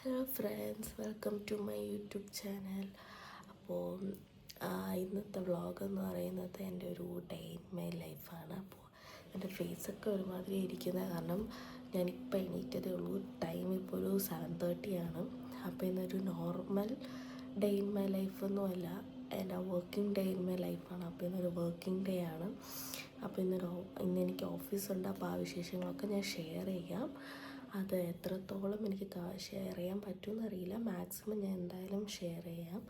Hello friends, welcome to my YouTube channel. അപ്പോൾ ഇന്നത്തെ vlog എന്ന് പറയുന്നത് എൻ്റെ ഒരു ഡേ ഇൻ മൈ ലൈഫാണ്. അപ്പോൾ എൻ്റെ ഫേസൊക്കെ ഒരുമാതിരി ഇരിക്കുന്നത് കാരണം ഞാനിപ്പോൾ എണീറ്റതേ ഉള്ളൂ. ടൈം ഇപ്പോൾ ഒരു 7:30 ആണ്. അപ്പോൾ ഇന്നൊരു നോർമൽ ഡേ ഇൻ മൈ ലൈഫൊന്നുമല്ല, എൻ്റെ വർക്കിംഗ് ഡേ ഇൻ മൈ ലൈഫാണ്. അപ്പോൾ ഇന്നൊരു വർക്കിംഗ് ഡേ ആണ്. അപ്പോൾ ഇന്ന് എനിക്ക് ഓഫീസുണ്ട്. അപ്പോൾ ആ വിശേഷങ്ങളൊക്കെ ഞാൻ ഷെയർ ചെയ്യാം. അത് എത്രത്തോളം എനിക്ക് ഷെയർ ചെയ്യാൻ പറ്റുമെന്നറിയില്ല. മാക്സിമം ഞാൻ എന്തായാലും ഷെയർ ചെയ്യാം.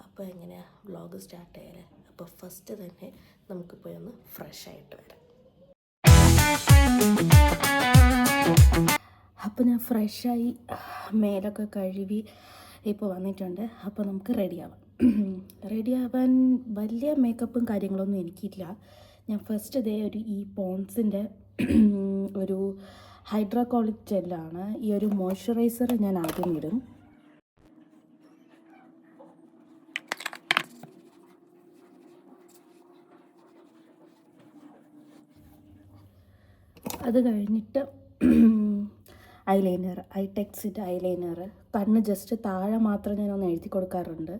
അപ്പോൾ എങ്ങനെയാണ് വ്ളോഗ് സ്റ്റാർട്ട് ചെയ്യലേ? അപ്പോൾ ഫസ്റ്റ് തന്നെ നമുക്ക് പോയി ഒന്ന് ഫ്രഷ് ആയിട്ട് വരാം. അപ്പോൾ ഞാൻ ഫ്രഷായി മേലൊക്കെ കഴുകി ഇപ്പോൾ വന്നിട്ടുണ്ട്. അപ്പോൾ നമുക്ക് റെഡിയാവാൻ വലിയ മേക്കപ്പും കാര്യങ്ങളൊന്നും എനിക്കില്ല. ഞാൻ ഫസ്റ്റ് ഈ പോൺസിൻ്റെ ഒരു ഹൈഡ്രോകോളിക് ജെല്ലാണ്. ഈ ഒരു മോയ്സ്ചറൈസർ ഞാൻ ആദ്യം ഇടും. അത് കഴിഞ്ഞിട്ട് ഐലൈനർ, ഐടെക്സിൻ്റെ ഐലൈനർ കണ്ണ് ജസ്റ്റ് താഴെ മാത്രം ഞാനൊന്ന് എഴുതി കൊടുക്കാറുണ്ട്.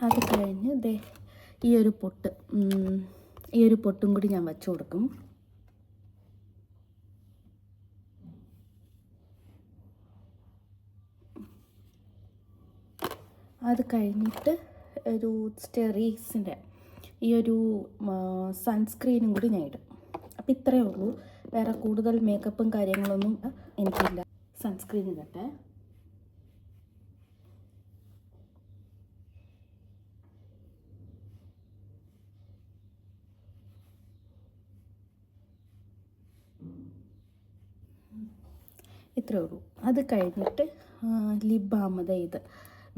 അത് കഴിഞ്ഞ് ഈ ഒരു പൊട്ടും കൂടി ഞാൻ വച്ചു കൊടുക്കും. അത് കഴിഞ്ഞിട്ട് ഒരു സ്റ്റെറീസിൻ്റെ ഈ ഒരു സൺസ്ക്രീനും കൂടി ഞാൻ ഇടും. അപ്പോൾ ഇത്രയേ ഉള്ളൂ. വേറെ കൂടുതൽ മേക്കപ്പും കാര്യങ്ങളൊന്നും എനിക്കില്ല. സൺസ്ക്രീൻ ഇടട്ടെ. ഇത്രയേ ഉള്ളൂ. അത് കഴിഞ്ഞിട്ട് ലിപ് ബാം, ഇത്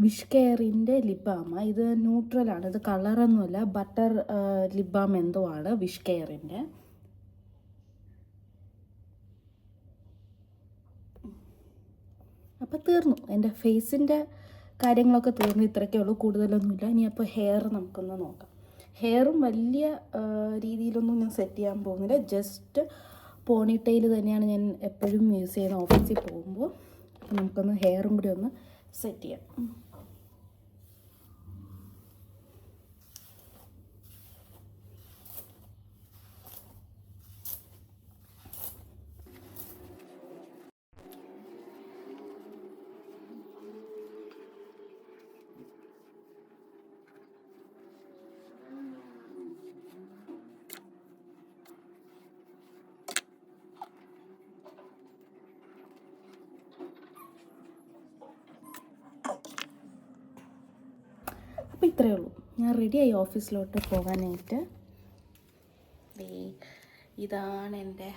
വിഷ് കെയറിൻ്റെ ലിപ് ബാം. ഇത് ന്യൂട്രലാണ്, ഇത് കളറൊന്നുമല്ല, ബട്ടർ ലിപ് ബാം എന്തോ ആണ് വിഷ് കെയറിൻ്റെ. അപ്പോൾ തീർന്നു, എൻ്റെ ഫേസിൻ്റെ കാര്യങ്ങളൊക്കെ തീർന്നു. ഇത്രയൊക്കെ ഉള്ളൂ, കൂടുതലൊന്നുമില്ല. ഇനി അപ്പോൾ ഹെയർ നമുക്കൊന്ന് നോക്കാം. ഹെയറും വലിയ രീതിയിലൊന്നും ഞാൻ സെറ്റ് ചെയ്യാൻ പോകുന്നില്ല. ജസ്റ്റ് പോണിടെയിൽ തന്നെയാണ് ഞാൻ എപ്പോഴും യൂസ് ചെയ്യുന്നത് ഓഫീസിൽ പോകുമ്പോൾ. അപ്പോൾ നമുക്കൊന്ന് ഹെയറും കൂടി ഒന്ന് സെറ്റ് ചെയ്യാം. അപ്പോൾ ഇത്രയേ ഉള്ളൂ. ഞാൻ റെഡിയായി ഓഫീസിലോട്ട് പോകാനായിട്ട്. ഇതാണ് എൻ്റെ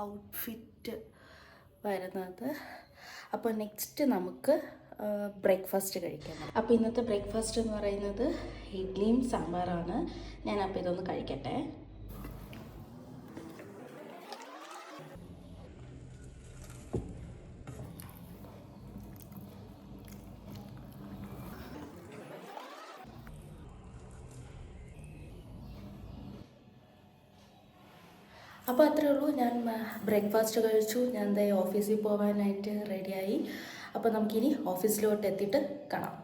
ഔട്ട്ഫിറ്റ് വരുന്നത്. അപ്പോൾ നെക്സ്റ്റ് നമുക്ക് ബ്രേക്ക്ഫാസ്റ്റ് കഴിക്കാം. അപ്പോൾ ഇന്നത്തെ ബ്രേക്ക്ഫാസ്റ്റ് എന്ന് പറയുന്നത് ഇഡ്ഡലിയും സാമ്പാറാണ്. ഞാനപ്പോൾ ഇതൊന്ന് കഴിക്കട്ടെ. അപ്പോൾ അത്രയേ ഉള്ളൂ. ഞാൻ ബ്രേക്ക്ഫാസ്റ്റ് കഴിച്ചു. ഞാൻ ഓഫീസിൽ പോകാനായിട്ട് റെഡിയായി. അപ്പോൾ നമുക്കിനി ഓഫീസിലോട്ട് എത്തിയിട്ട് കാണാം.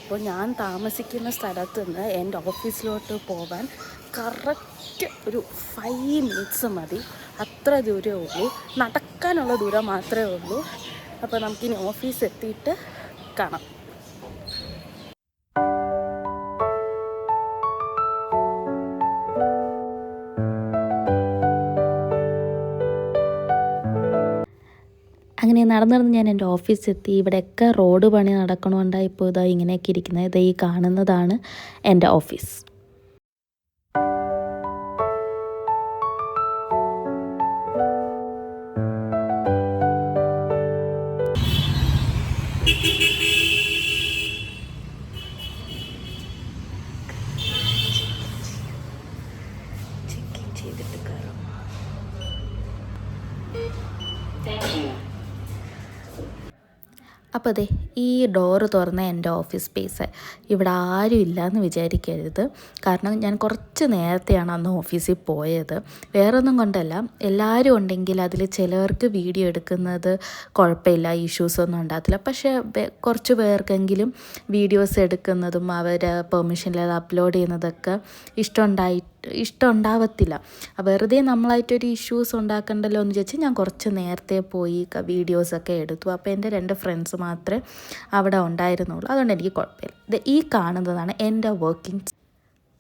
അപ്പോൾ ഞാൻ താമസിക്കുന്ന സ്ഥലത്ത് നിന്ന് എൻ്റെ ഓഫീസിലോട്ട് പോകാൻ കറക്റ്റ് ഒരു 5 മിനിറ്റ്സ് മതി. അത്ര ദൂരമേ ഉള്ളൂ, നടക്കാനുള്ള ദൂരം മാത്രമേ ഉള്ളൂ. അപ്പോൾ നമുക്കിനി ഓഫീസ് എത്തിയിട്ട് കാണാം. അങ്ങനെ നടന്ന് നടന്ന് ഞാൻ എൻ്റെ ഓഫീസെത്തി. ഇവിടെയൊക്കെ റോഡ് പണി നടക്കണോണ്ടാണ് ഇപ്പോൾ ഇതാ ഇങ്ങനെയൊക്കെ ഇരിക്കുന്നത്. ഇത് ഈ കാണുന്നതാണ് എൻ്റെ ഓഫീസ്. ചെയ്തിട്ട് കയറാം. അപ്പോൾ അതെ, ഈ ഡോറ് തുറന്ന എൻ്റെ ഓഫീസ് സ്പേസ്. ഇവിടെ ആരും ഇല്ലയെന്ന് വിചാരിക്കരുത്. കാരണം ഞാൻ കുറച്ച് നേരത്തെയാണ് അന്ന് ഓഫീസിൽ പോയത്. വേറൊന്നും കൊണ്ടല്ല, എല്ലാവരും ഉണ്ടെങ്കിൽ അതിൽ ചിലവർക്ക് വീഡിയോ എടുക്കുന്നത് കുഴപ്പമില്ല, ഇഷ്യൂസൊന്നും ഉണ്ടാകത്തില്ല. പക്ഷേ കുറച്ച് പേർക്കെങ്കിലും വീഡിയോസ് എടുക്കുന്നതും അവർ പെർമിഷനില്ലാതെ അപ്ലോഡ് ചെയ്യുന്നതൊക്കെ ഇഷ്ടമുണ്ടാവത്തില്ല. വെറുതെ നമ്മളായിട്ടൊരു ഇഷ്യൂസ് ഉണ്ടാക്കണ്ടല്ലോ എന്ന് വിചാരിച്ച് ഞാൻ കുറച്ച് നേരത്തെ പോയി വീഡിയോസൊക്കെ എടുത്തു. അപ്പോൾ എൻ്റെ 2 ഫ്രണ്ട്സ് മാത്രമേ അവിടെ ഉണ്ടായിരുന്നുള്ളൂ. അതുകൊണ്ട് എനിക്ക് കുഴപ്പമില്ല. ഇത് ഈ കാണുന്നതാണ് എൻ്റെ വർക്കിംഗ്.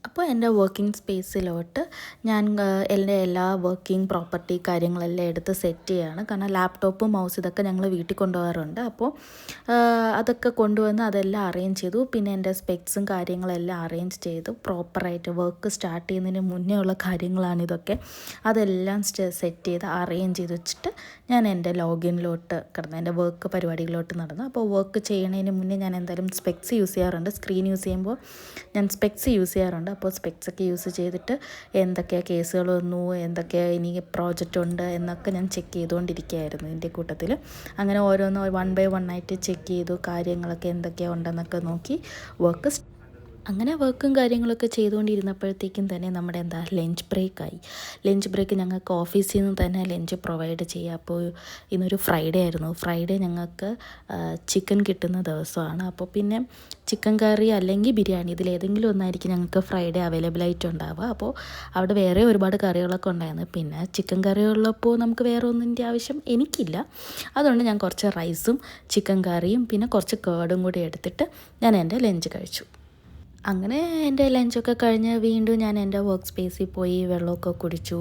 അപ്പോൾ എൻ്റെ വർക്കിംഗ് സ്പേസിലോട്ട് ഞാൻ എൻ്റെ എല്ലാ വർക്കിംഗ് പ്രോപ്പർട്ടി കാര്യങ്ങളെല്ലാം എടുത്ത് സെറ്റ് ചെയ്യുകയാണ്. കാരണം ലാപ്ടോപ്പ്, മൗസ് ഇതൊക്കെ ഞങ്ങൾ വീട്ടിൽ കൊണ്ടുപോകാറുണ്ട്. അപ്പോൾ അതൊക്കെ കൊണ്ടുവന്ന് അതെല്ലാം അറേഞ്ച് ചെയ്തു. പിന്നെ എൻ്റെ സ്പെക്സും കാര്യങ്ങളെല്ലാം അറേഞ്ച് ചെയ്തു പ്രോപ്പറായിട്ട്. വർക്ക് സ്റ്റാർട്ട് ചെയ്യുന്നതിന് മുന്നേ ഉള്ള കാര്യങ്ങളാണിതൊക്കെ. അതെല്ലാം സെറ്റ് ചെയ്ത് അറേഞ്ച് ചെയ്ത് വെച്ചിട്ട് ഞാൻ എൻ്റെ ലോഗിനിലോട്ട് കിടന്നു, എൻ്റെ വർക്ക് പരിപാടികളിലോട്ട് നടന്നു. അപ്പോൾ വർക്ക് ചെയ്യുന്നതിന് മുന്നേ ഞാൻ എന്തായാലും സ്പെക്സ് യൂസ് ചെയ്യാറുണ്ട്. സ്ക്രീൻ യൂസ് ചെയ്യുമ്പോൾ ഞാൻ സ്പെക്സ് യൂസ് ചെയ്യാറുണ്ട്. അപ്പോൾ സ്പെക്സൊക്കെ യൂസ് ചെയ്തിട്ട് എന്തൊക്കെയാണ് കേസുകൾ വന്നു, എന്തൊക്കെയാണ് ഇനി പ്രോജക്റ്റ് ഉണ്ട് എന്നൊക്കെ ഞാൻ ചെക്ക് ചെയ്തുകൊണ്ടിരിക്കുകയായിരുന്നു ഇതിൻ്റെ കൂട്ടത്തിൽ. അങ്ങനെ ഓരോന്ന് 1 by 1 ആയിട്ട് ചെക്ക് ചെയ്തു. കാര്യങ്ങളൊക്കെ എന്തൊക്കെയാണ് ഉണ്ടെന്നൊക്കെ നോക്കി അങ്ങനെ വർക്കും കാര്യങ്ങളൊക്കെ ചെയ്തുകൊണ്ടിരുന്നപ്പോഴത്തേക്കും തന്നെ നമ്മുടെ ലഞ്ച് ബ്രേക്കായി. ലഞ്ച് ബ്രേക്ക് ഞങ്ങൾക്ക് ഓഫീസിൽ നിന്ന് തന്നെ ലഞ്ച് പ്രൊവൈഡ് ചെയ്യുക. അപ്പോൾ ഇന്നൊരു ഫ്രൈഡേ ആയിരുന്നു. ഫ്രൈഡേ ഞങ്ങൾക്ക് ചിക്കൻ കിട്ടുന്ന ദിവസമാണ്. അപ്പോൾ പിന്നെ ചിക്കൻ കറി അല്ലെങ്കിൽ ബിരിയാണി ഇതിലേതെങ്കിലും ഒന്നായിരിക്കും ഞങ്ങൾക്ക് ഫ്രൈഡേ അവൈലബിൾ ആയിട്ടുണ്ടാവുക. അപ്പോൾ അവിടെ വേറെ ഒരുപാട് കറികളൊക്കെ ഉണ്ടായിരുന്നു. പിന്നെ ചിക്കൻ കറി ഉള്ളപ്പോൾ നമുക്ക് വേറെ ഒന്നിൻ്റെ ആവശ്യം എനിക്കില്ല. അതുകൊണ്ട് ഞാൻ കുറച്ച് റൈസും ചിക്കൻ കറിയും പിന്നെ കുറച്ച് കേർഡും കൂടി എടുത്തിട്ട് ഞാൻ എൻ്റെ ലഞ്ച് കഴിച്ചു. അങ്ങനെ എൻ്റെ ലഞ്ചൊക്കെ കഴിഞ്ഞ് വീണ്ടും ഞാൻ എൻ്റെ വർക്ക് സ്പേസിൽ പോയി വെള്ളമൊക്കെ കുടിച്ചു.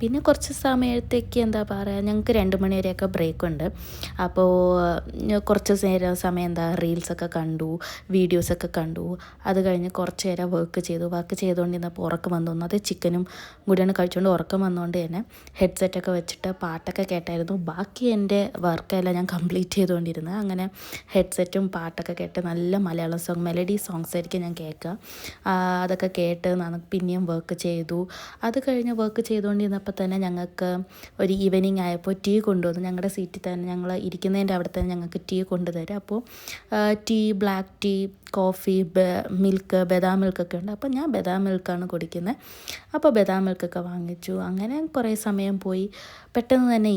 പിന്നെ കുറച്ച് സമയത്തേക്ക് എന്താ പറയുക, ഞങ്ങൾക്ക് 2 മണി വരെയൊക്കെ ബ്രേക്കുണ്ട്. അപ്പോൾ കുറച്ച് സമയം റീൽസൊക്കെ കണ്ടു, വീഡിയോസൊക്കെ കണ്ടു. അത് കഴിഞ്ഞ് കുറച്ച് നേരം വർക്ക് ചെയ്തുകൊണ്ടിരുന്നപ്പോൾ ഉറക്കം വന്നു. അത് ചിക്കനും കൂടിയാണ് കഴിച്ചുകൊണ്ട് ഉറക്കം വന്നുകൊണ്ട് തന്നെ ഹെഡ്സെറ്റൊക്കെ വെച്ചിട്ട് പാട്ടൊക്കെ കേട്ടായിരുന്നു ബാക്കി എൻ്റെ വർക്കെല്ലാം ഞാൻ കംപ്ലീറ്റ് ചെയ്തുകൊണ്ടിരുന്നത്. അങ്ങനെ ഹെഡ്സെറ്റും പാട്ടൊക്കെ കേട്ട് നല്ല മലയാളം സോങ്, മെലഡി സോങ്സ് ആയിരിക്കും ഞാൻ കേൾക്കുക. അതൊക്കെ കേട്ട് പിന്നെയും വർക്ക് ചെയ്തു. അത് കഴിഞ്ഞ് വർക്ക് ചെയ്തുകൊണ്ടിരുന്നപ്പോൾ തന്നെ ഞങ്ങൾക്ക് ഒരു ഈവനിങ് ആയപ്പോൾ ടീ കൊണ്ടുവന്നു. ഞങ്ങളുടെ സീറ്റിൽ തന്നെ, ഞങ്ങൾ ഇരിക്കുന്നതിൻ്റെ അവിടെ തന്നെ ഞങ്ങൾക്ക് ടീ കൊണ്ടുതരും. അപ്പോൾ tea, black tea, coffee, milk, ബദാം മിൽക്കൊക്കെ ഉണ്ട്. അപ്പോൾ ഞാൻ ബദാം മിൽക്കാണ് കുടിക്കുന്നത്. അപ്പോൾ ബദാം മിൽക്കൊക്കെ വാങ്ങിച്ചു. അങ്ങനെ കുറേ സമയം പോയി. പെട്ടെന്ന് തന്നെ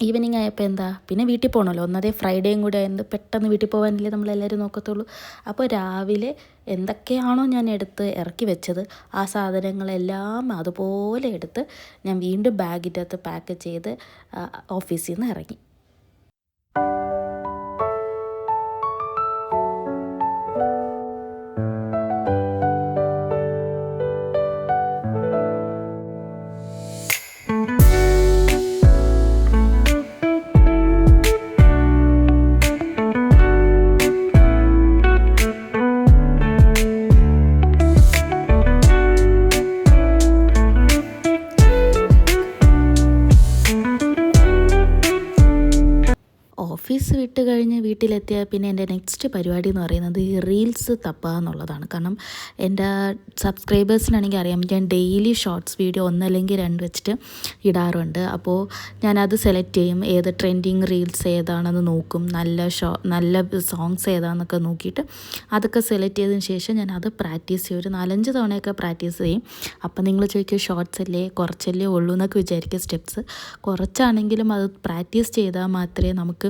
ഈവനിങ് ആയപ്പോൾ പിന്നെ വീട്ടിൽ പോകണമല്ലോ. ഒന്നതേ ഫ്രൈഡേയും കൂടെ ആയതുകൊണ്ട് പെട്ടെന്ന് വീട്ടിൽ പോകാനല്ലേ നമ്മളെല്ലാവരും നോക്കത്തുള്ളൂ. അപ്പോൾ രാവിലെ എന്തൊക്കെയാണോ ഞാൻ എടുത്ത് ഇറക്കി വെച്ചത് ആ സാധനങ്ങളെല്ലാം അതുപോലെ എടുത്ത് ഞാൻ വീണ്ടും ബാഗിൻ്റെ അകത്ത് പാക്ക് ചെയ്ത് ഓഫീസിൽ നിന്ന് ഇറങ്ങി. ഓഫീസ് വിട്ട് കഴിഞ്ഞ് വീട്ടിലെത്തിയ പിന്നെ എൻ്റെ നെക്സ്റ്റ് പരിപാടി എന്ന് പറയുന്നത് ഈ റീൽസ് തപ്പുക എന്നുള്ളതാണ്. കാരണം എൻ്റെ സബ്സ്ക്രൈബേഴ്സിനാണെങ്കിൽ അറിയാം, ഞാൻ ഡെയിലി ഷോർട്സ് വീഡിയോ 1 അല്ലെങ്കിൽ 2 വെച്ചിട്ട് ഇടാറുണ്ട്. അപ്പോൾ ഞാനത് സെലക്ട് ചെയ്യും, ഏത് ട്രെൻഡിങ് റീൽസ് ഏതാണെന്ന് നോക്കും, നല്ല സോങ്സ് ഏതാണെന്നൊക്കെ നോക്കിയിട്ട് അതൊക്കെ സെലക്ട് ചെയ്തതിന് ശേഷം ഞാൻ അത് പ്രാക്ടീസ് ചെയ്യും. ഒരു 4-5 തവണയൊക്കെ പ്രാക്ടീസ് ചെയ്യും. അപ്പം നിങ്ങൾ ചോദിക്കും ഷോർട്സ് അല്ലേ, കുറച്ചല്ലേ ഉള്ളൂ എന്നൊക്കെ വിചാരിക്കുക. സ്റ്റെപ്സ് കുറച്ചാണെങ്കിലും അത് പ്രാക്ടീസ് ചെയ്താൽ മാത്രമേ നമുക്ക്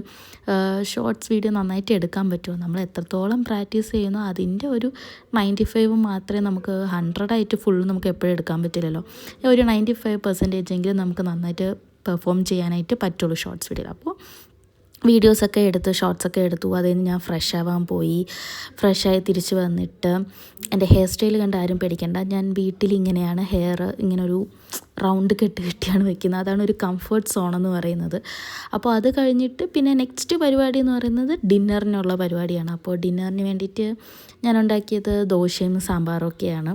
ഷോർട്സ് വീഡിയോ നന്നായിട്ട് എടുക്കാൻ പറ്റുമോ. നമ്മൾ എത്രത്തോളം പ്രാക്ടീസ് ചെയ്യുന്നോ അതിൻ്റെ ഒരു 95 മാത്രമേ നമുക്ക് 100% ഫുൾ നമുക്ക് എപ്പോഴും എടുക്കാൻ പറ്റില്ലല്ലോ. ഒരു 95% എങ്കിലും നമുക്ക് നന്നായിട്ട് പെർഫോം ചെയ്യാനായിട്ട് പറ്റുള്ളൂ ഷോർട്സ് വീഡിയോയിൽ. അപ്പോൾ വീഡിയോസൊക്കെ എടുത്ത് ഷോർട്സൊക്കെ എടുത്തു. അതിൽ നിന്ന് ഞാൻ ഫ്രഷ് ആവാൻ പോയി. ഫ്രഷായി തിരിച്ച് വന്നിട്ട് എൻ്റെ ഹെയർ സ്റ്റൈൽ കണ്ട് ആരും പേടിക്കണ്ട. ഞാൻ വീട്ടിലിങ്ങനെയാണ് ഹെയർ ഇങ്ങനൊരു റൗണ്ട് കെട്ടിയാണ് വെക്കുന്നത്. അതാണ് ഒരു കംഫർട്ട് സോണെന്ന് പറയുന്നത്. അപ്പോൾ അത് കഴിഞ്ഞിട്ട് പിന്നെ നെക്സ്റ്റ് പരിപാടി എന്ന് പറയുന്നത് ഡിന്നറിനുള്ള പരിപാടിയാണ്. അപ്പോൾ ഡിന്നറിന് വേണ്ടിയിട്ട് ഞാൻ ഉണ്ടാക്കിയത് ദോശയും സാമ്പാറും ഒക്കെയാണ്.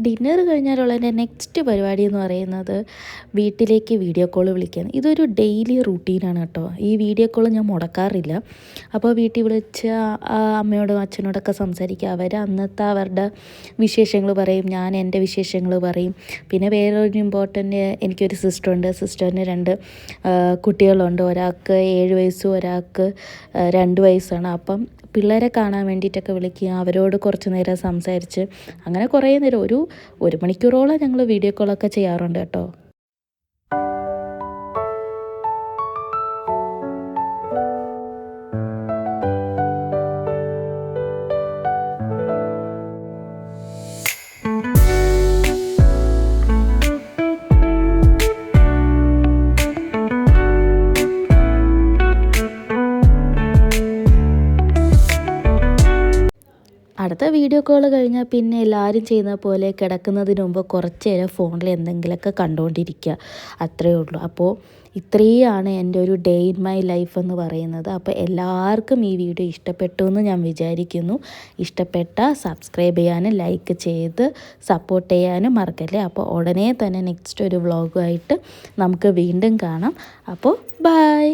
ഡിന്നർ കഴിഞ്ഞാലുള്ള എൻ്റെ നെക്സ്റ്റ് പരിപാടി എന്ന് പറയുന്നത് വീട്ടിലേക്ക് വീഡിയോ കോൾ വിളിക്കുകയാണ്. ഇതൊരു ഡെയിലി റൂട്ടീനാണ് കേട്ടോ. ഈ വീഡിയോ കോൾ ഞാൻ മുടക്കാറില്ല. അപ്പോൾ വീട്ടിൽ വിളിച്ച് അമ്മയോടും അച്ഛനോടൊക്കെ സംസാരിക്കുക. അന്നത്തെ അവരുടെ വിശേഷങ്ങൾ പറയും, ഞാൻ എൻ്റെ വിശേഷങ്ങൾ പറയും. പിന്നെ വേറൊരു ഇമ്പോർട്ടൻ്റ്, എനിക്കൊരു സിസ്റ്ററുണ്ട്. സിസ്റ്ററിന് 2 കുട്ടികളുണ്ട്. ഒരാൾക്ക് 7 വയസ്സും ഒരാൾക്ക് 2 വയസ്സാണ്. അപ്പം പിള്ളേരെ കാണാൻ വേണ്ടിയിട്ടൊക്കെ വിളിക്കുക, അവരോട് കുറച്ച് നേരം സംസാരിച്ച് അങ്ങനെ കുറേ നേരം ഒരു മണിക്കൂറോളം ഞങ്ങൾ വീഡിയോ കോളൊക്കെ ചെയ്യാറുണ്ട് കേട്ടോ. അടുത്ത വീഡിയോ കോൾ കഴിഞ്ഞാൽ പിന്നെ എല്ലാവരും ചെയ്യുന്ന പോലെ കിടക്കുന്നതിന് മുമ്പ് കുറച്ച് നേരം ഫോണിൽ എന്തെങ്കിലുമൊക്കെ കണ്ടുകൊണ്ടിരിക്കുക, അത്രയേ ഉള്ളൂ. അപ്പോൾ ഇത്രയാണ് എൻ്റെ ഒരു ഡേ ഇൻ മൈ ലൈഫ് എന്ന് പറയുന്നത്. അപ്പോൾ എല്ലാവർക്കും ഈ വീഡിയോ ഇഷ്ടപ്പെട്ടു എന്ന് ഞാൻ വിചാരിക്കുന്നു. ഇഷ്ടപ്പെട്ട സബ്സ്ക്രൈബ് ചെയ്യാനും ലൈക്ക് ചെയ്ത് സപ്പോർട്ട് ചെയ്യാനും മറക്കല്ലേ. അപ്പോൾ ഉടനെ തന്നെ നെക്സ്റ്റ് ഒരു വ്ളോഗുമായിട്ട് നമുക്ക് വീണ്ടും കാണാം. അപ്പോൾ ബൈ.